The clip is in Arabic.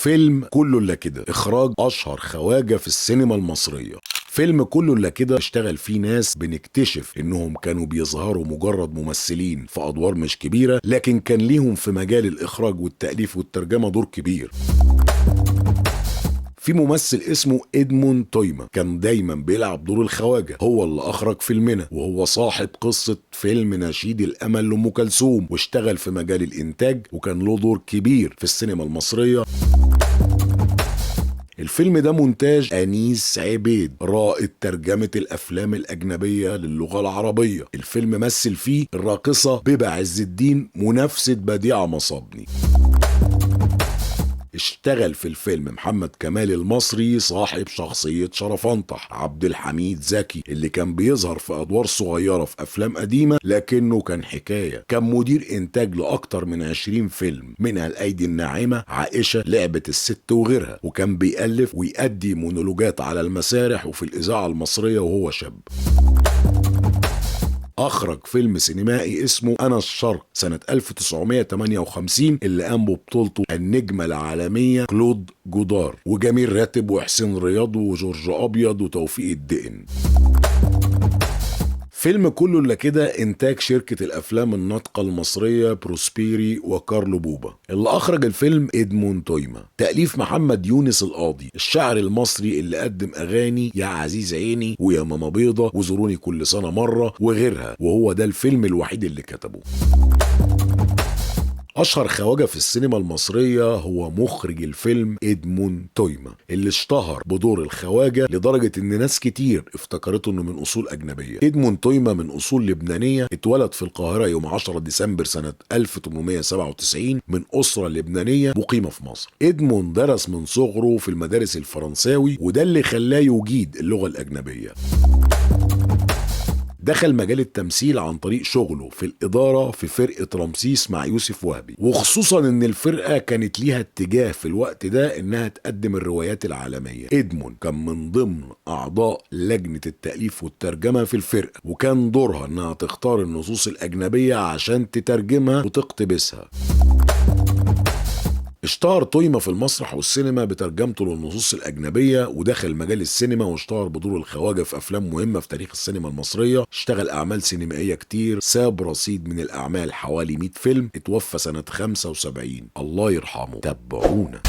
فيلم كله إلا كده، إخراج أشهر خواجة في السينما المصرية. فيلم كله إلا كده اشتغل فيه ناس بنكتشف إنهم كانوا بيظهروا مجرد ممثلين في أدوار مش كبيرة، لكن كان ليهم في مجال الإخراج والتأليف والترجمة دور كبير. في ممثل اسمه إدموند تويما كان دايما بيلعب دور الخواجة، هو اللي أخرج فيلمنا، وهو صاحب قصة فيلم نشيد الأمل لأم كلثوم، واشتغل في مجال الإنتاج وكان له دور كبير في السينما المصرية. الفيلم ده مونتاج أنيس عبيد، رائد ترجمة الأفلام الأجنبية للغة العربية. الفيلم مثل فيه الراقصة بيبة عز الدين منافسة بديعة مصابني. اشتغل في الفيلم محمد كمال المصري صاحب شخصية شرفنطح، عبد الحميد زكي اللي كان بيظهر في أدوار صغيرة في أفلام قديمة لكنه كان حكاية، كان مدير إنتاج لأكتر من 20 فيلم، منها الأيدي الناعمة، عائشة، لعبة الست وغيرها، وكان بيألف ويأدي مونولوجات على المسارح وفي الإذاعة المصرية وهو شاب. أخرج فيلم سينمائي اسمه أنا الشرق سنة 1958 اللي قام ببطولته النجمة العالمية كلود جودار وجميل راتب وحسين رياض وجورج أبيض وتوفيق الدقن. فيلم كله إلا كده إنتاج شركة الأفلام الناطقة المصرية بروسبيري وكارلو بوبا. اللي أخرج الفيلم إدموند تويما، تأليف محمد يونس القاضي، الشاعر المصري اللي قدم أغاني يا عزيز عيني ويا ماما بيضة وزوروني كل سنة مرة وغيرها، وهو ده الفيلم الوحيد اللي كتبه. أشهر خواجة في السينما المصرية هو مخرج الفيلم إدموند تويما، اللي اشتهر بدور الخواجة لدرجة إن ناس كتير افتكرته إنه من أصول أجنبية. إدموند تويما من أصول لبنانية، اتولد في القاهرة يوم 10 ديسمبر سنة 1897 من أسرة لبنانية مقيمة في مصر. إدموند درس من صغره في المدارس الفرنساوي، وده اللي خلاه يجيد اللغة الأجنبية. دخل مجال التمثيل عن طريق شغله في الإدارة في فرقة رمسيس مع يوسف وهبي، وخصوصا ان الفرقة كانت ليها اتجاه في الوقت ده انها تقدم الروايات العالمية. إدموند كان من ضمن اعضاء لجنة التأليف والترجمة في الفرقة، وكان دورها انها تختار النصوص الأجنبية عشان تترجمها وتقتبسها. اشتهر تويما في المسرح والسينما بترجمته للنصوص الأجنبية، ودخل مجال السينما واشتهر بدور الخواجة في أفلام مهمة في تاريخ السينما المصرية. اشتغل أعمال سينمائية كتير، ساب رصيد من الأعمال حوالي 100 فيلم. اتوفى سنة 75، الله يرحمه. تابعونا.